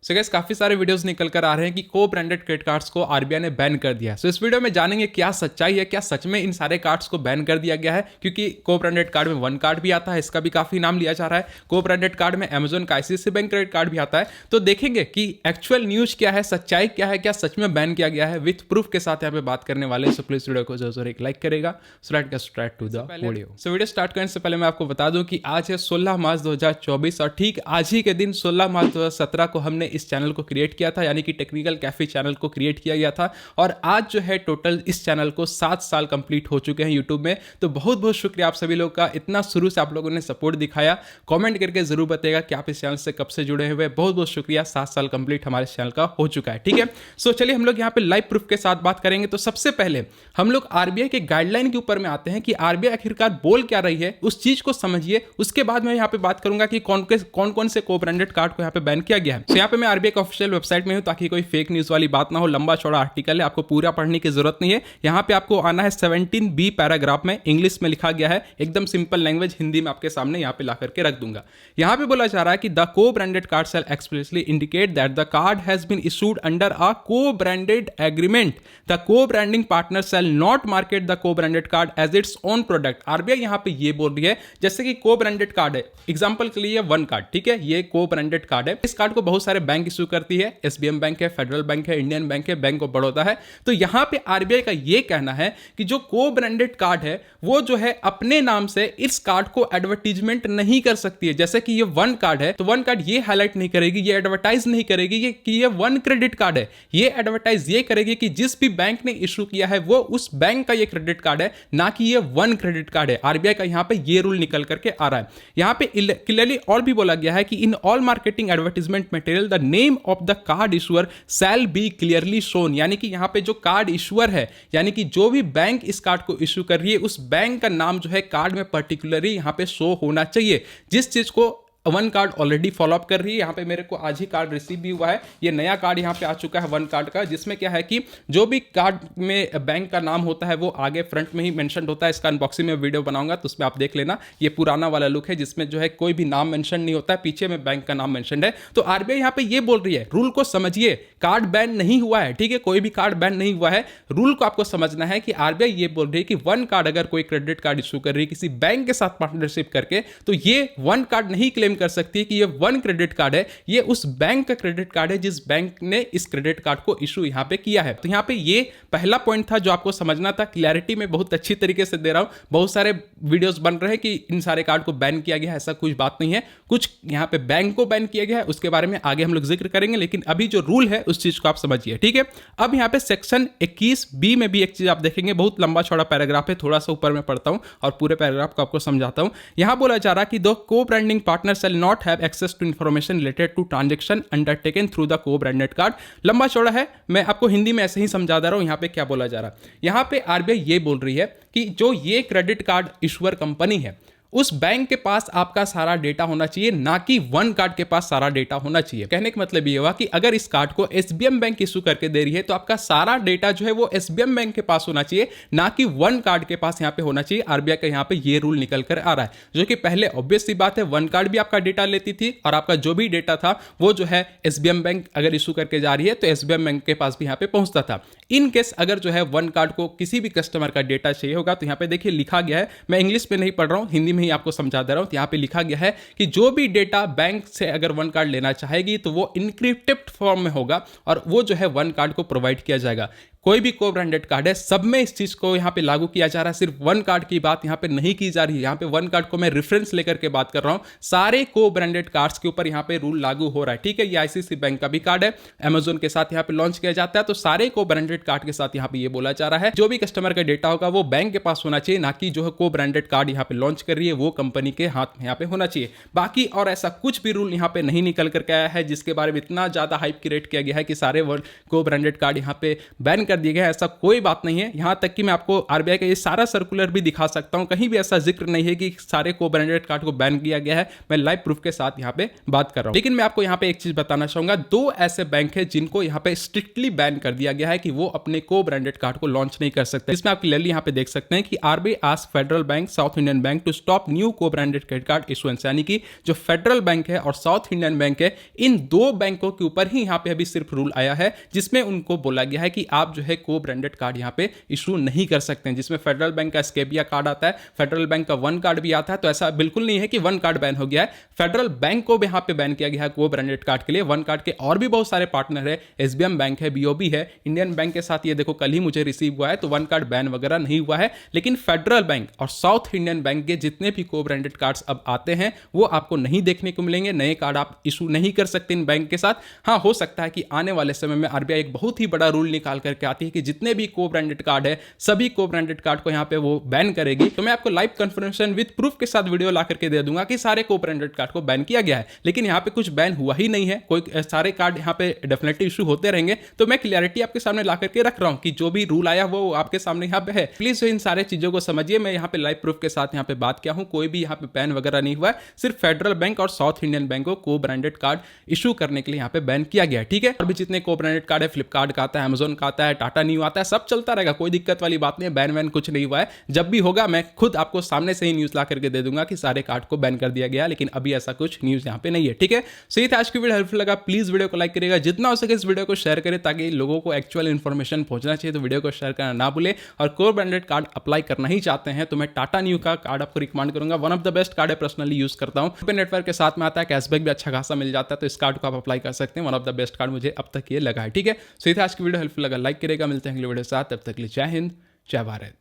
So guys काफी सारे videos निकल कर आ रहे हैं कि को ब्रांडेड क्रेडिट कार्ड्स को आरबीआई ने बैन कर दिया है। सो इस वीडियो में जानेंगे क्या सच्चाई है, क्या सच में इन सारे कार्ड्स को बैन कर दिया गया है, क्योंकि को ब्रांडेड कार्ड में वन कार्ड भी आता है, इसका भी काफी नाम लिया जा रहा है। को ब्रांडेड कार्ड में अमेजन का आईसीआईसीआई बैंक क्रेडिट कार्ड भी आता है। तो देखेंगे कि एक्चुअल न्यूज क्या है, सच्चाई क्या है, क्या सच में बैन किया गया है, विथ प्रूफ के साथ यहाँ पे बात करने वाले हैं। सो प्लीज वीडियो को जरूर एक लाइक करेगा। So let's get start to the video. So video start करने से पहले मैं आपको बता दूं कि आज है 16 मार्च 2024 और ठीक आज ही के दिन 16 मार्च 2017 को हमने इस चैनल को क्रिएट किया था, यानी कि टेक्निकल कैफे चैनल को क्रिएट किया गया था। और आज जो है टोटल इस चैनल को 7 साल कंप्लीट हो चुके हैं यूट्यूब में। तो बहुत बहुत शुक्रिया आप सभी लोग का, इतना शुरू से आप लोगों ने सपोर्ट दिखाया। कमेंट करके जरूर बताइएगा कि आप इस चैनल से कब से जुड़े हुए। बहुत बहुत शुक्रिया, 7 साल कंप्लीट हमारे चैनल का हो चुका है। ठीक है, सो चलिए हम लोग यहाँ पे लाइव प्रूफ के साथ बात करेंगे। तो सबसे पहले हम लोग आरबीआई के गाइडलाइन के ऊपर में आते हैं कि आरबीआई आखिरकार बोल क्या रही है, उस चीज को समझिए। उसके बाद मैं यहाँ पे बात करूंगा कि कौन कौन से को ब्रांडेड कार्ड को यहाँ पे बैन किया गया है। तो यहाँ पे मैं आरबीआई के ऑफिशियल वेबसाइट में हूँ, ताकि कोई फेक न्यूज वाली बात ना हो। लंबा चौड़ा आर्टिकल है, आपको पूरा पढ़ने की जरूरत नहीं है। यहाँ पे आपको आना है 17B पैराग्राफ में, इंग्लिश में लिखा गया है, एकदम सिंपल लैंग्वेज, हिंदी में आपके सामने यहाँ पे ला करके रख दूंगा। यहाँ पे बोला जा रहा है कि the co branded card shall expressly indicate that the card has been issued under a co branded agreement. The co branding partner shall not market the co branded card as its own product. RBI यहाँ पे ये बोल रही है, जैसे कि को branded card है, एग्जांपल के लिए वन कार्ड, ठीक है, ये को ब्रांडेड कार्ड है। इस कार्ड को बहुत सारे बैंक इशू करती है, एसबीएम बैंक है, फेडरल बैंक है, इंडियन बैंक है, बैंक ऑफ बड़ौदा है। तो यहाँ पे आरबीआई का ये कहना है कि जो को ब्रांडेड कार्ड है वो जो है अपने नाम से इस कार्ड को एडवर्टीजमेंट नहीं कर सकती है। जैसे कि ये वन कार्ड है, तो वन कार्ड ये हाईलाइट नहीं करेगी, ये एडवर्टाइज नहीं करेगी ये कि ये वन क्रेडिट कार्ड है। ये एडवर्टाइज ये करेगी कि जिस भी बैंक ने इशू किया है वो उस बैंक का ये क्रेडिट कार्ड है, ना कि ये वन क्रेडिट कार्ड है। आरबीआई का यहाँ पे ये रूल निकल करके आ रहा है। यहाँ पे क्लियरली और भी बोला गया है कि in all marketing advertisement material the name of the card issuer shall be clearly shown. यानी कि यहाँ पे जो कार्ड इशूअर है, यानी कि जो भी बैंक इस कार्ड को इशू कर रही है, उस बैंक का नाम जो है कार्ड में पर्टिकुलरली यहाँ पे शो होना चाहिए। जिस चीज को वन कार्ड ऑलरेडी फॉलोअप कर रही है। यहाँ पे मेरे को आज ही कार्ड रिसीव भी हुआ है, ये नया कार्ड यहाँ पे आ चुका है वन कार्ड का, जिसमें क्या है कि जो भी कार्ड में बैंक का नाम होता है वो आगे फ्रंट में ही मेंशन होता है। इसका अनबॉक्सिंग में वीडियो बनाऊंगा तो उसमें आप देख लेना। ये पुराना वाला लुक है जिसमें जो है कोई भी नाम मेंशन नहीं होता है, पीछे में बैंक का नाम मेंशन है। तो आरबीआई यहाँ पे ये बोल रही है, रूल को समझिए, कार्ड बैन नहीं हुआ है, ठीक है, कोई भी कार्ड बैन नहीं हुआ है। रूल को आपको समझना है कि आरबीआई ये बोल रही है कि वन कार्ड अगर कोई क्रेडिट कार्ड इशू कर रही है किसी बैंक के साथ पार्टनरशिप करके, तो ये वन कार्ड नहीं क्लेम कर सकती कि ये वन क्रेडिट कार्ड है, ये उस बैंक का क्रेडिट कार्ड है जिस बैंक ने इस क्रेडिट कार्ड को इशू यहां पे किया है। तो यहां पे ये पहला पॉइंट था जो आपको समझना था। क्लैरिटी में बहुत अच्छी तरीके से दे रहा हूं। बहुत सारे वीडियोस बन रहे हैं कि इन सारे कार्ड को बैन किया गया है, ऐसा कुछ बात नहीं है। कुछ यहां पे बैंक को बैन किया गया है, उसके बारे में आगे हम लोग जिक्र करेंगे, लेकिन अभी जो रूल है उस चीज को आप समझिए, ठीक है। अब यहां पे सेक्शन 21B में भी एक चीज आप देखेंगे, बहुत लंबा चौड़ा पैराग्राफ है, थोड़ा सा ऊपर में पढ़ता हूं और पूरे पैराग्राफ को आपको समझाता हूं। यहां बोला जा रहा है कि the co branding partner shall not have access to information related to transaction undertaken through the co branded card. लंबा चौड़ा है, मैं आपको हिंदी में ऐसे ही समझा दे रहा हूं। यहां पे क्या बोला जा रहा है, यहां पे आरबीआई ये बोल रही है कि जो ये क्रेडिट कार्ड इशूअर कंपनी है, उस बैंक के पास आपका सारा डेटा होना चाहिए, ना कि वन कार्ड के पास सारा डेटा होना चाहिए। कहने का मतलब ये हुआ कि अगर इस कार्ड को एसबीएम बैंक इशू करके दे रही है तो आपका सारा डेटा जो है वो एसबीएम बैंक के पास होना चाहिए, ना कि वन कार्ड के पास यहाँ पे होना चाहिए। आरबीआई का यहाँ पे ये रूल निकल कर आ रहा है, जो कि पहले ऑब्वियस सी बात है, वन कार्ड भी आपका डेटा लेती थी और आपका जो भी डेटा था वो जो है एसबीएम बैंक अगर इशू करके जा रही है तो एसबीएम बैंक के पास भी यहाँ पे पहुंचता था। इन केस अगर जो है वन कार्ड को किसी भी कस्टमर का डेटा चाहिए होगा तो यहाँ पे देखिए लिखा गया है, मैं इंग्लिश में नहीं पढ़ रहा हूँ, हिंदी में ही आपको समझा दे रहा हूँ। यहाँ पे लिखा गया है कि जो भी डेटा बैंक से अगर वन कार्ड लेना चाहेगी तो वो इनक्रिप्टेड फॉर्म में होगा और वो जो है वन कार्ड को प्रोवाइड किया जाएगा। कोई भी को ब्रांडेड कार्ड है, सब में इस चीज को यहाँ पे लागू किया जा रहा है। सिर्फ वन कार्ड की बात यहाँ पे नहीं की जा रही है। यहाँ पे वन कार्ड को मैं रेफरेंस लेकर के बात कर रहा हूँ, सारे को ब्रांडेड कार्ड्स के ऊपर यहाँ पे रूल लागू हो रहा है, ठीक है। ये आईसीआईसीआई बैंक का भी कार्ड है, अमेजन के साथ यहाँ पे लॉन्च किया जाता है, तो सारे को ब्रांडेड कार्ड के साथ यहाँ पे ये बोला जा रहा है जो भी कस्टमर का डेटा होगा वो बैंक के पास होना चाहिए, ना कि जो है को ब्रांडेड कार्ड यहाँ पे लॉन्च कर रही है वो कंपनी के हाथ में यहाँ पे होना चाहिए। बाकी और ऐसा कुछ भी रूल यहाँ पे नहीं निकल करके आया है जिसके बारे में इतना ज्यादा हाइप क्रिएट किया गया है कि सारे को ब्रांडेड कार्ड यहाँ पे बैन कर दिया गया है, ऐसा कोई बात नहीं है। यहां तक कि मैं आपको आरबीआई का ये सारा सर्कुलर भी दिखा सकता हूं, कहीं भी ऐसा जिक्र नहीं है कि सारे को ब्रांडेड कार्ड को बैन किया गया है। मैं लाइव प्रूफ के साथ यहां पे बात कर रहा हूं। लेकिन मैं आपको यहां पे एक चीज बताना चाहूंगा, दो ऐसे बैंक है जिनको यहां पे स्ट्रिक्टली बैन कर दिया गया है कि वो अपने को ब्रांडेड कार्ड को लॉन्च नहीं कर सकते। इसमें आप क्लियरली यहां पे देख सकते हैं कि RBI ask Federal Bank, South Indian Bank to stop new co branded credit card issuance, यानी कि जो फेडरल बैंक है और साउथ इंडियन बैंक है, इन दो बैंकों के ऊपर ही यहां पे अभी सिर्फ रूल आया है जिसमें उनको बोला गया है कि आप जो है को ब्रांडेड कार्ड यहां पे इशू नहीं कर सकते हैं। जिसमें फेडरल बैंक का स्केबिया कार्ड आता है, फेडरल बैंक का वन कार्ड भी आता है। तो ऐसा बिल्कुल नहीं है कि वन कार्ड बैन हो गया है, फेडरल बैंक को भी यहां पे बैन किया गया है को ब्रांडेड कार्ड के लिए। वन कार्ड के और भी बहुत सारे पार्टनर है, एसबीएम बैंक है, बीओबी है, इंडियन बैंक के साथ ये देखो कल ही मुझे रिसीव हुआ है, तो वन कार्ड बैन वगैरह नहीं हुआ है। लेकिन फेडरल बैंक और साउथ इंडियन बैंक के जितने भी को ब्रांडेड कार्ड्स अब आते हैं वो आपको नहीं देखने को मिलेंगे। नए कार्ड आप इशू नहीं कर सकते इन बैंक के साथ। हाँ, हो सकता है कि आने वाले समय में आरबीआई एक बहुत ही बड़ा रूल निकाल करके आती है कि जितने भी को ब्रांडेड कार्ड है सभी को ब्रांडेड कार्ड को यहां पे वो बैन करेगी। तो मैं आपको लाइव कंफर्मेशन विद प्रूफ के साथ वीडियो ला करके दे दूंगा कि सारे को ब्रांडेड कार्ड को बैन किया गया है। लेकिन यहां पे कुछ बैन हुआ ही नहीं है, कोई सारे कार्ड यहां पे डेफिनेटली इशू होते रहेंगे। तो मैं क्लियरिटी आपके सामने ला करके रख रहा हूं कि जो भी रूल आया वो आपके सामने यहां पे है। प्लीज इन सारे चीजों को समझिए। मैं यहां पे लाइव प्रूफ के साथ यहां पे बात किया हूं, कोई भी यहां पे बैन वगैरह नहीं हुआ है। सिर्फ फेडरल बैंक और साउथ इंडियन बैंक को ब्रांडेड कार्ड इशू करने के लिए यहां पे बैन किया गया है। ठीक है, और भी जितने को ब्रांडेड कार्ड है, फ्लिपकार्ट का आता है, अमेजोन का आता है, टाटा न्यू आता है, सब चलता रहेगा, कोई दिक्कत वाली बात नहीं है। बैन वैन कुछ नहीं हुआ है। जब भी होगा मैं खुद आपको सामने से ही न्यूज ला करके दे दूंगा कि सारे कार्ड को बैन कर दिया गया, लेकिन अभी ऐसा कुछ न्यूज यहां पे नहीं है। ठीक है, सो ये था आज की वीडियो। हेल्पफुल लगा प्लीज वीडियो को लाइक करिएगा, जितना हो सके इस वीडियो को शेयर करें ताकि लोगों को एक्चुअल इन्फॉर्मेशन पहुंचना चाहिए। तो वीडियो को शेयर करना ना भूले, और को ब्रांडेड कार्ड अप्लाई करना ही चाहते हैं तो मैं टाटा न्यू का कार्ड आपको रिकमेंड करूंगा। One of the best card है, पर्सनली यूज करता हूं। पे नेटवर्क के साथ में आता है, कैशबैक भी अच्छा खासा मिल जाता है, तो इस कार्ड को आप अप्लाई कर सकते हैं। One of the best card मुझे अब तक ये लगा है। ठीक है, सो ये था आज की वीडियो। हेल्पफुल लगा लाइक करेगा। मिलते हैं अगले वीडियो के साथ, तब तक के लिए जय हिंद, जय भारत।